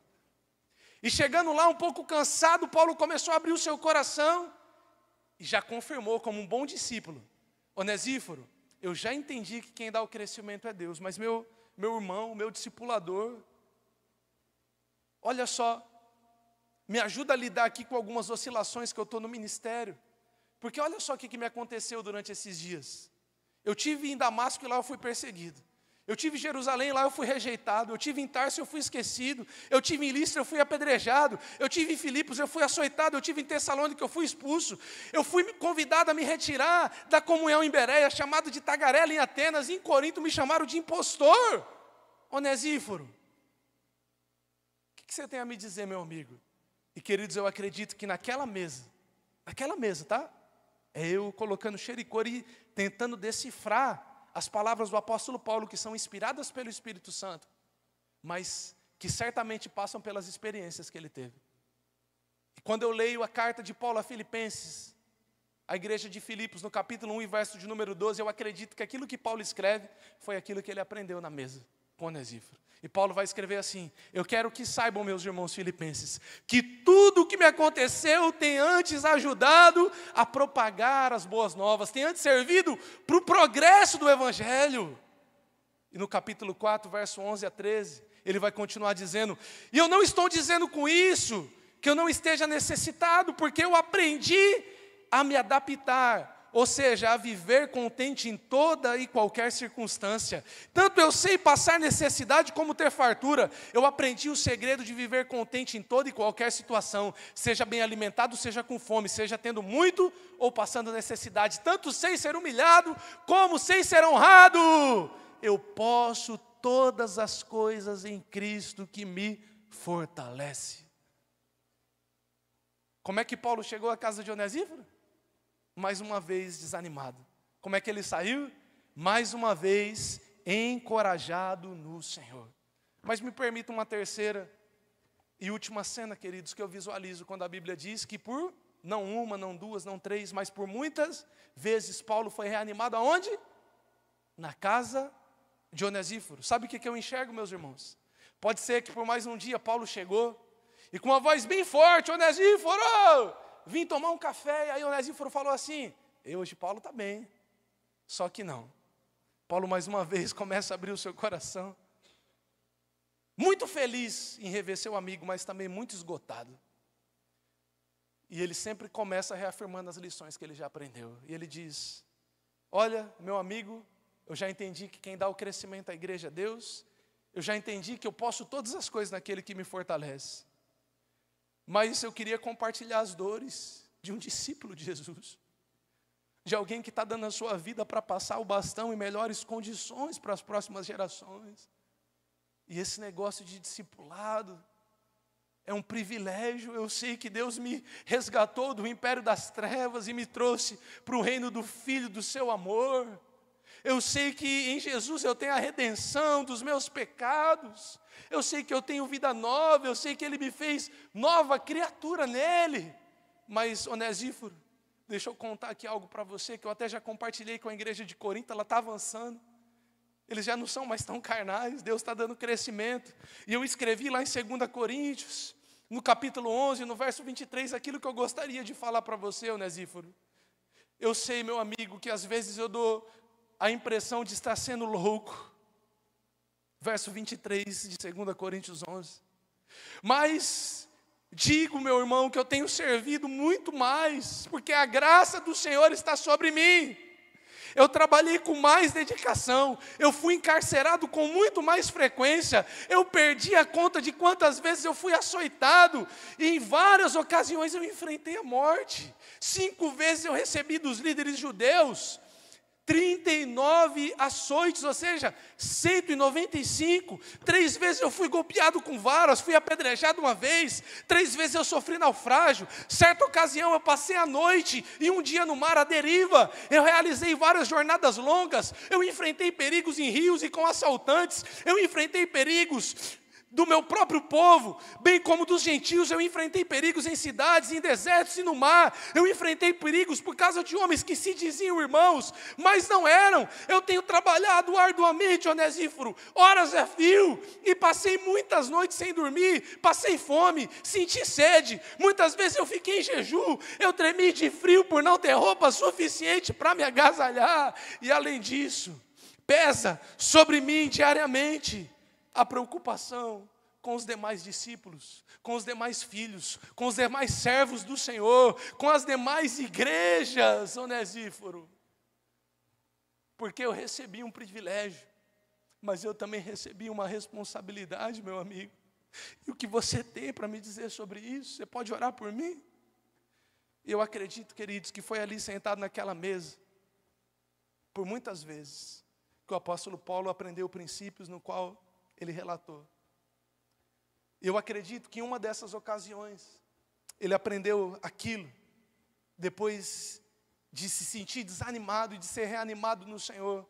E chegando lá um pouco cansado, Paulo começou a abrir o seu coração e já confirmou como um bom discípulo: Onesíforo, eu já entendi que quem dá o crescimento é Deus, mas meu irmão, meu discipulador, olha só, me ajuda a lidar aqui com algumas oscilações que eu estou no ministério. Porque olha só o que me aconteceu durante esses dias. Eu tive em Damasco e lá eu fui perseguido. Eu tive em Jerusalém, lá eu fui rejeitado. Eu tive em Tarso, eu fui esquecido. Eu tive em Listra, eu fui apedrejado. Eu tive em Filipos, eu fui açoitado. Eu tive em Tessalônica, eu fui expulso. Eu fui convidado a me retirar da comunhão em Bereia, chamado de tagarela em Atenas. Em Corinto me chamaram de impostor. Onesíforo, o que você tem a me dizer, meu amigo? E queridos, eu acredito que naquela mesa, tá? É eu colocando cheiro e cor e tentando decifrar as palavras do apóstolo Paulo, que são inspiradas pelo Espírito Santo, mas que certamente passam pelas experiências que ele teve. E quando eu leio a carta de Paulo a Filipenses, a igreja de Filipos, no capítulo 1 e verso de número 12, eu acredito que aquilo que Paulo escreve foi aquilo que ele aprendeu na mesa com Onesíforo. E Paulo vai escrever assim: eu quero que saibam, meus irmãos filipenses, que tudo o que me aconteceu tem antes ajudado a propagar as boas novas, tem antes servido para o progresso do Evangelho. E no capítulo 4, verso 11 a 13, ele vai continuar dizendo: e eu não estou dizendo com isso que eu não esteja necessitado, porque eu aprendi a me adaptar, ou seja, a viver contente em toda e qualquer circunstância. Tanto eu sei passar necessidade como ter fartura. Eu aprendi o segredo de viver contente em toda e qualquer situação, seja bem alimentado, seja com fome, seja tendo muito ou passando necessidade. Tanto sei ser humilhado, como sei ser honrado. Eu posso todas as coisas em Cristo que me fortalece. Como é que Paulo chegou à casa de Onesíforo? Mais uma vez desanimado. Como é que ele saiu? Mais uma vez encorajado no Senhor. Mas me permita uma terceira e última cena, queridos, que eu visualizo quando a Bíblia diz que por, não uma, não duas, não três, mas por muitas vezes Paulo foi reanimado aonde? Na casa de Onesíforo. Sabe o que eu enxergo, meus irmãos? Pode ser que por mais um dia Paulo chegou e com uma voz bem forte: Onesíforo, vim tomar um café. E aí Onesíforo falou assim: hoje Paulo está bem. Só que não. Paulo mais uma vez começa a abrir o seu coração, muito feliz em rever seu amigo, mas também muito esgotado. E ele sempre começa reafirmando as lições que ele já aprendeu. E ele diz: olha, meu amigo, eu já entendi que quem dá o crescimento à igreja é Deus. Eu já entendi que eu posso todas as coisas naquele que me fortalece. Mas eu queria compartilhar as dores de um discípulo de Jesus, de alguém que está dando a sua vida para passar o bastão em melhores condições para as próximas gerações. E esse negócio de discipulado é um privilégio. Eu sei que Deus me resgatou do império das trevas e me trouxe para o reino do Filho do seu amor. Eu sei que em Jesus eu tenho a redenção dos meus pecados. Eu sei que eu tenho vida nova. Eu sei que Ele me fez nova criatura nele. Mas, Onesíforo, deixa eu contar aqui algo para você, que eu até já compartilhei com a igreja de Corinto. Ela está avançando. Eles já não são mais tão carnais. Deus está dando crescimento. E eu escrevi lá em 2 Coríntios, no capítulo 11, no verso 23, aquilo que eu gostaria de falar para você, Onesíforo. Eu sei, meu amigo, que às vezes eu dou a impressão de estar sendo louco. Verso 23 de 2 Coríntios 11. Mas digo, meu irmão, que eu tenho servido muito mais, porque a graça do Senhor está sobre mim. Eu trabalhei com mais dedicação, eu fui encarcerado com muito mais frequência, eu perdi a conta de quantas vezes eu fui açoitado, e em várias ocasiões eu enfrentei a morte. 5 vezes eu recebi dos líderes judeus 39 açoites, ou seja, 195. 3 vezes eu fui golpeado com varas, fui apedrejado uma vez. 3 vezes eu sofri naufrágio. Certa ocasião eu passei a noite e um dia no mar à deriva. Eu realizei várias jornadas longas. Eu enfrentei perigos em rios e com assaltantes. Eu enfrentei perigos do meu próprio povo, bem como dos gentios. Eu enfrentei perigos em cidades, em desertos e no mar. Eu enfrentei perigos por causa de homens que se diziam irmãos, mas não eram. Eu tenho trabalhado arduamente, Onesíforo, horas a fio, e passei muitas noites sem dormir, passei fome, senti sede, muitas vezes eu fiquei em jejum, eu tremi de frio por não ter roupa suficiente para me agasalhar, e além disso, pesa sobre mim diariamente a preocupação com os demais discípulos, com os demais filhos, com os demais servos do Senhor, com as demais igrejas, Onesíforo. Porque eu recebi um privilégio, mas eu também recebi uma responsabilidade, meu amigo. E o que você tem para me dizer sobre isso? Você pode orar por mim? Eu acredito, queridos, que foi ali sentado naquela mesa, por muitas vezes, que o apóstolo Paulo aprendeu princípios no qual ele relatou. Eu acredito que em uma dessas ocasiões, ele aprendeu aquilo, depois de se sentir desanimado e de ser reanimado no Senhor.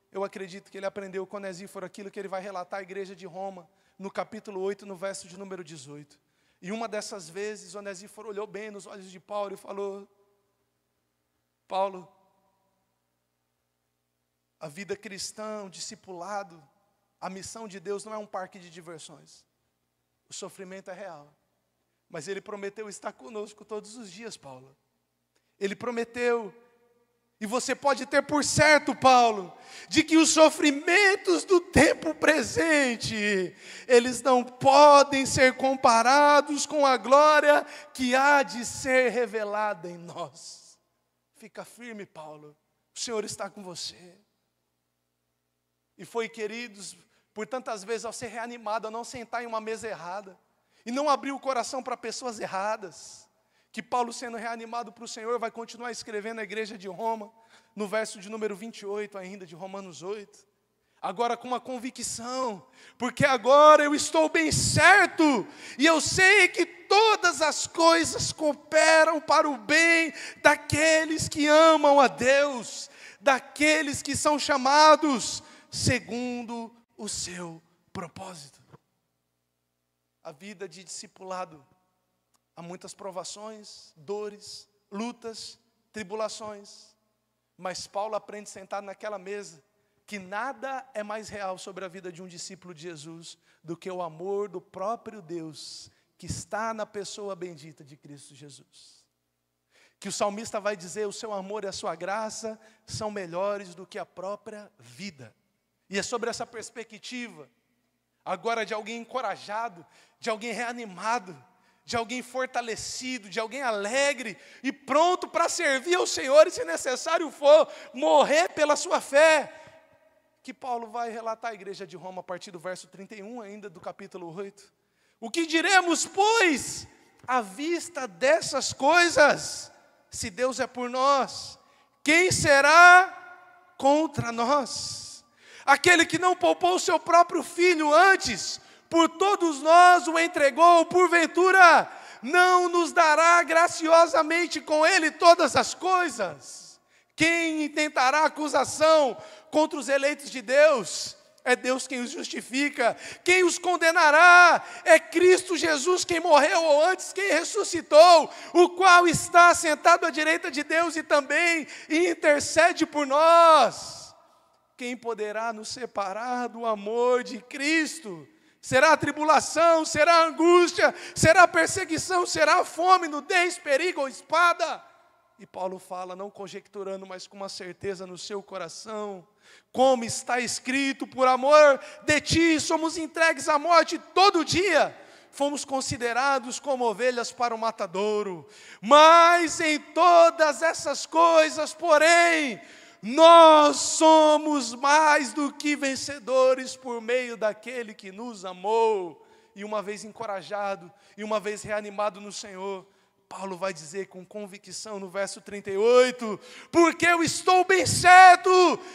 Eu acredito que ele aprendeu com Onesíforo aquilo que ele vai relatar à igreja de Roma, no capítulo 8, no verso de número 18. E uma dessas vezes, Onesíforo olhou bem nos olhos de Paulo e falou: Paulo, a vida cristã, o discipulado, a missão de Deus não é um parque de diversões. O sofrimento é real. Mas Ele prometeu estar conosco todos os dias, Paulo. Ele prometeu. E você pode ter por certo, Paulo, de que os sofrimentos do tempo presente, eles não podem ser comparados com a glória que há de ser revelada em nós. Fica firme, Paulo. O Senhor está com você. E foi, queridos, por tantas vezes ao ser reanimado, ao não sentar em uma mesa errada, e não abrir o coração para pessoas erradas, que Paulo, sendo reanimado para o Senhor, vai continuar escrevendo a igreja de Roma, no verso de número 28 ainda, de Romanos 8, agora com uma convicção, porque agora eu estou bem certo, e eu sei que todas as coisas cooperam para o bem daqueles que amam a Deus, daqueles que são chamados segundo o seu propósito. A vida de discipulado, há muitas provações, dores, lutas, tribulações, mas Paulo aprende sentado naquela mesa que nada é mais real sobre a vida de um discípulo de Jesus do que o amor do próprio Deus que está na pessoa bendita de Cristo Jesus. Que o salmista vai dizer: o seu amor e a sua graça são melhores do que a própria vida. E é sobre essa perspectiva, agora, de alguém encorajado, de alguém reanimado, de alguém fortalecido, de alguém alegre e pronto para servir ao Senhor e, se necessário for, morrer pela sua fé, que Paulo vai relatar à igreja de Roma a partir do verso 31 ainda do capítulo 8. O que diremos, pois, à vista dessas coisas? Se Deus é por nós, quem será contra nós? Aquele que não poupou o seu próprio filho, antes, por todos nós o entregou, porventura, não nos dará graciosamente com ele todas as coisas? Quem intentará acusação contra os eleitos de Deus? É Deus quem os justifica. Quem os condenará? É Cristo Jesus, quem morreu, ou antes, quem ressuscitou, o qual está sentado à direita de Deus e também intercede por nós. Quem poderá nos separar do amor de Cristo? será a tribulação, será a angústia, será a perseguição, será a fome, nudez, perigo ou espada. E Paulo fala, não conjecturando, mas com uma certeza no seu coração, como está escrito, por amor de ti somos entregues à morte todo dia, fomos considerados como ovelhas para o matadouro, mas em todas essas coisas, porém, nós somos mais do que vencedores por meio daquele que nos amou. E uma vez encorajado, e uma vez reanimado no Senhor, Paulo vai dizer com convicção no verso 38, porque eu estou bem certo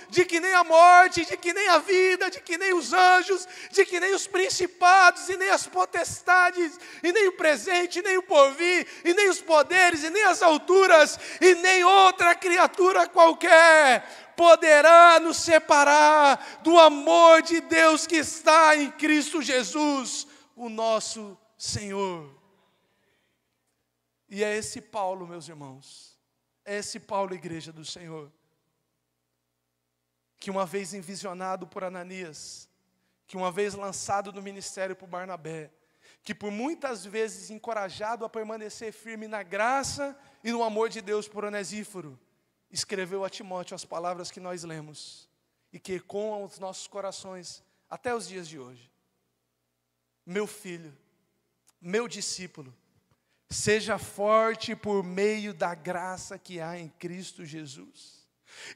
de que nem a morte, de que nem a vida, de que nem os anjos, de que nem os principados, e nem as potestades, e nem o presente, e nem o porvir, e nem os poderes, e nem as alturas, e nem outra criatura qualquer poderá nos separar do amor de Deus que está em Cristo Jesus, o nosso Senhor. E é esse Paulo, meus irmãos, é esse Paulo, igreja do Senhor, que uma vez envisionado por Ananias, que uma vez lançado no ministério por Barnabé, que por muitas vezes encorajado a permanecer firme na graça e no amor de Deus por Onesíforo, escreveu a Timóteo as palavras que nós lemos, e que ecoam os nossos corações até os dias de hoje. Meu filho, meu discípulo, seja forte por meio da graça que há em Cristo Jesus.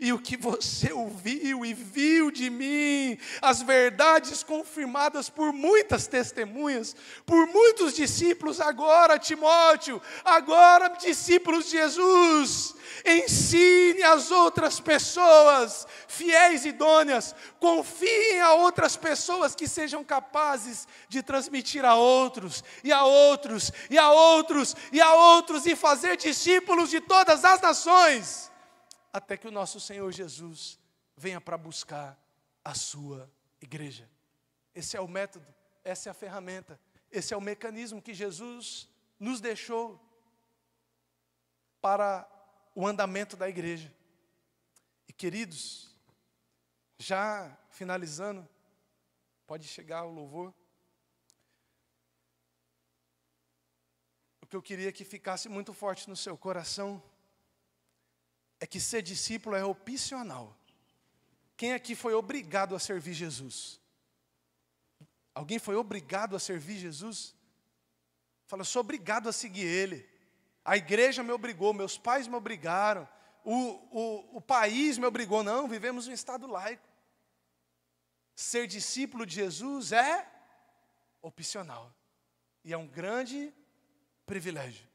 E o que você ouviu e viu de mim, as verdades confirmadas por muitas testemunhas, por muitos discípulos, agora Timóteo, agora discípulos de Jesus, ensine as outras pessoas, fiéis e idôneas, confiem a outras pessoas que sejam capazes de transmitir a outros, e a outros, e a outros, e a outros, e fazer discípulos de todas as nações, até que o nosso Senhor Jesus venha para buscar a sua igreja. Esse é o método, essa é a ferramenta, esse é o mecanismo que Jesus nos deixou para o andamento da igreja. E queridos, já finalizando, pode chegar o louvor. O que eu queria que ficasse muito forte no seu coração é que ser discípulo é opcional. Quem aqui foi obrigado a servir Jesus? Alguém foi obrigado a servir Jesus? Fala, eu sou obrigado a seguir Ele. A igreja me obrigou, meus pais me obrigaram, o país me obrigou. Não, vivemos um estado laico. Ser discípulo de Jesus é opcional. E é um grande privilégio.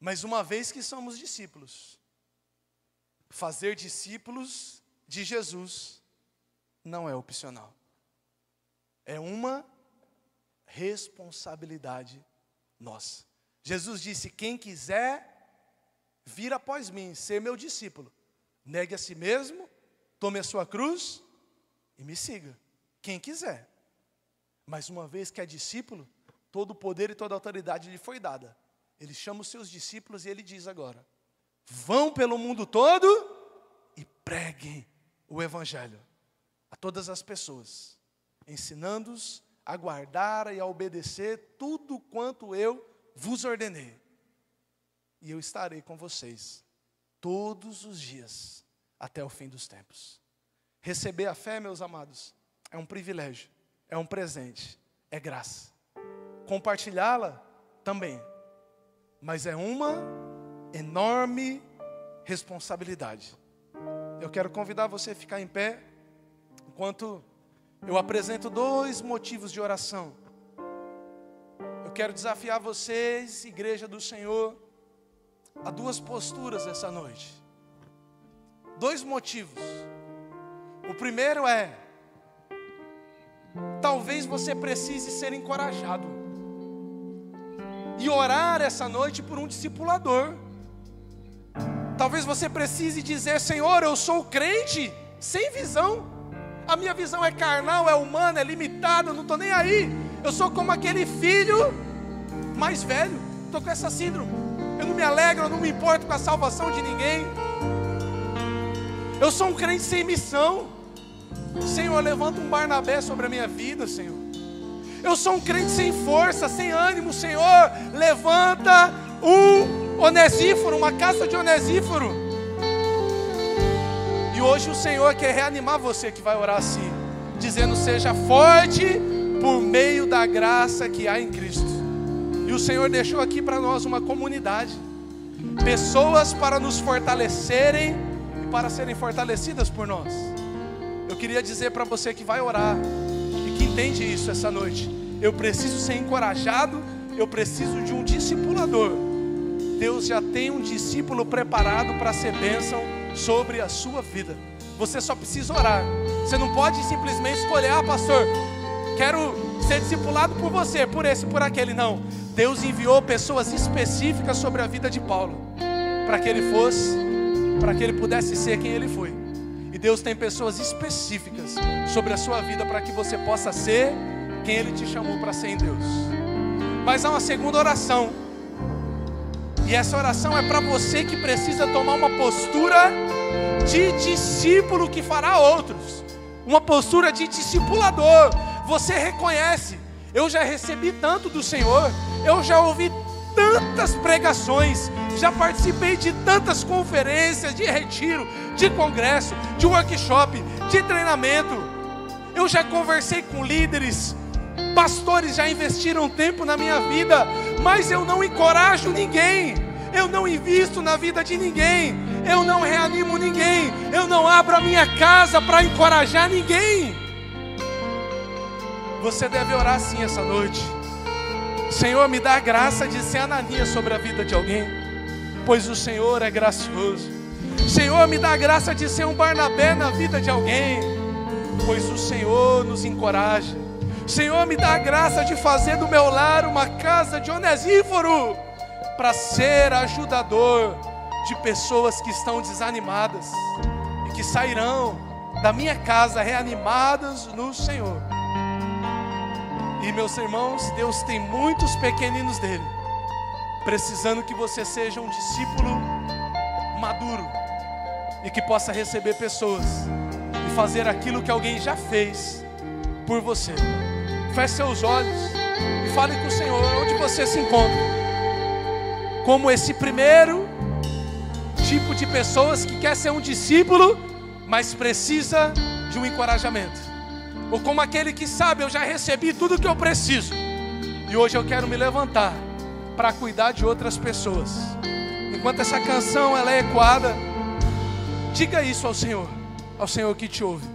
Mas uma vez que somos discípulos, fazer discípulos de Jesus não é opcional. É uma responsabilidade nossa. Jesus disse, quem quiser vir após mim, ser meu discípulo, negue a si mesmo, tome a sua cruz e me siga. Quem quiser. Mas uma vez que é discípulo, todo o poder e toda a autoridade lhe foi dada. Ele chama os seus discípulos e ele diz agora, vão pelo mundo todo e preguem o Evangelho a todas as pessoas, ensinando-os a guardar e a obedecer tudo quanto eu vos ordenei. E eu estarei com vocês todos os dias até o fim dos tempos. Receber a fé, meus amados, é um privilégio, é um presente, é graça. Compartilhá-la também. Mas é uma enorme responsabilidade. Eu quero convidar você a ficar em pé, enquanto eu apresento 2 motivos de oração. Eu quero desafiar vocês, igreja do Senhor, a 2 posturas essa noite. 2 motivos. O primeiro é, talvez você precise ser encorajado. E orar essa noite por um discipulador. Talvez você precise dizer, Senhor, eu sou crente, sem visão. A minha visão é carnal, é humana, é limitada, eu não estou nem aí. Eu sou como aquele filho mais velho, estou com essa síndrome. Eu não me alegro, eu não me importo com a salvação de ninguém. Eu sou um crente sem missão. Senhor, levanta um Barnabé sobre a minha vida, Senhor. Eu sou um crente sem força, sem ânimo. Senhor, levanta um Onesíforo, uma casa de Onesíforo. E hoje o Senhor quer reanimar você que vai orar assim, dizendo: seja forte por meio da graça que há em Cristo. E o Senhor deixou aqui para nós uma comunidade, pessoas para nos fortalecerem e para serem fortalecidas por nós. Eu queria dizer para você que vai orar e que entende isso essa noite: eu preciso ser encorajado, eu preciso de um discipulador. Deus já tem um discípulo preparado para ser bênção sobre a sua vida. Você só precisa orar. Você não pode simplesmente escolher: ah, pastor, quero ser discipulado por você, por esse, por aquele. Não. Deus enviou pessoas específicas sobre a vida de Paulo, para que ele pudesse ser quem ele foi. E Deus tem pessoas específicas sobre a sua vida para que você possa ser quem Ele te chamou para ser em Deus. Mas há uma segunda oração, e essa oração é para você que precisa tomar uma postura de discípulo que fará outros, uma postura de discipulador. Você reconhece: eu já recebi tanto do Senhor, eu já ouvi tantas pregações, já participei de tantas conferências, de retiro, de congresso, de workshop, de treinamento. Eu já conversei com líderes, pastores já investiram tempo na minha vida, mas eu não encorajo ninguém, eu não invisto na vida de ninguém, eu não reanimo ninguém, eu não abro a minha casa para encorajar ninguém. Você deve orar assim essa noite: Senhor, me dá a graça de ser Ananias sobre a vida de alguém, pois o Senhor é gracioso. Senhor, me dá a graça de ser um Barnabé na vida de alguém, pois o Senhor nos encoraja. Senhor, me dá a graça de fazer do meu lar uma casa de Onesíforo, para ser ajudador de pessoas que estão desanimadas e que sairão da minha casa reanimadas no Senhor. E meus irmãos, Deus tem muitos pequeninos dele, precisando que você seja um discípulo maduro e que possa receber pessoas e fazer aquilo que alguém já fez por você. Feche seus olhos e fale com o Senhor onde você se encontra, como esse primeiro tipo de pessoas que quer ser um discípulo, mas precisa de um encorajamento. Ou como aquele que sabe: eu já recebi tudo que eu preciso, e hoje eu quero me levantar para cuidar de outras pessoas. Enquanto essa canção ela é ecoada, diga isso ao Senhor que te ouve.